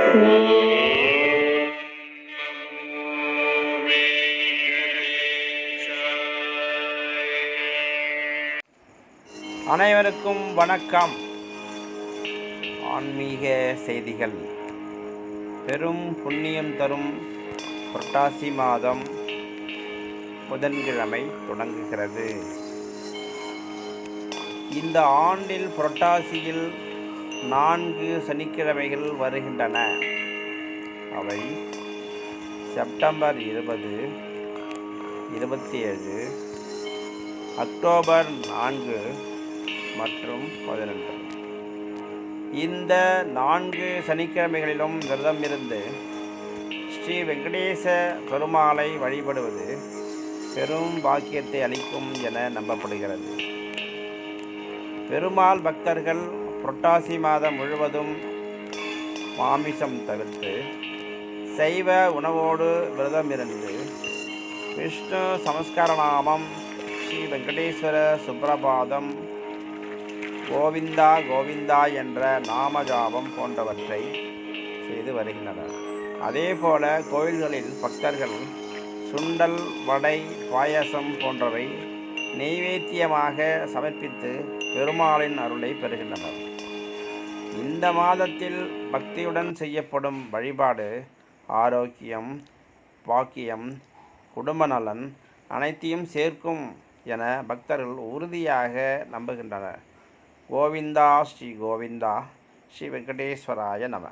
அனைவருக்கும் வணக்கம். ஆன்மீக செய்திகள். பெரும் புண்ணியம் தரும் புரட்டாசி மாதம் புதன்கிழமை தொடங்குகிறது. இந்த ஆண்டில் புரட்டாசியில் 4 சனிக்கிழமைகள் வருகின்றன. அவை செப்டம்பர் 20, 27, அக்டோபர் 4 மற்றும் 11. இந்த 4 சனிக்கிழமைகளிலும் விரதம் இருந்து ஸ்ரீ வெங்கடேச பெருமாளை வழிபடுவது பெரும் பாக்கியத்தை அளிக்கும் என நம்பப்படுகிறது. பெருமாள் பக்தர்கள் புரட்டாசி மாதம் முழுவதும் மாமிசம் தவிர்த்து சைவ உணவோடு விரதம் இருந்து விஷ்ணு சமஸ்கார நாமம், ஸ்ரீ வெங்கடேஸ்வர சுப்ரபாதம், கோவிந்தா கோவிந்தா என்ற நாமஜாபம் போன்றவற்றை செய்து வருகின்றனர். அதேபோல கோயில்களில் பக்தர்கள் சுண்டல், வடை, பாயசம் போன்றவை நெய்வேத்தியமாக சமர்ப்பித்து பெருமாளின் அருளை பெறுகின்றனர். இந்த மாதத்தில் பக்தியுடன் செய்யப்படும் வழிபாடு ஆரோக்கியம், பாக்கியம், குடும்ப நலன் அனைத்தையும் சேர்க்கும் என பக்தர்கள் உறுதியாக நம்புகின்றனர். கோவிந்தா ஸ்ரீ கோவிந்தா, ஸ்ரீ வெங்கடேஸ்வராய நம.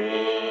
Oh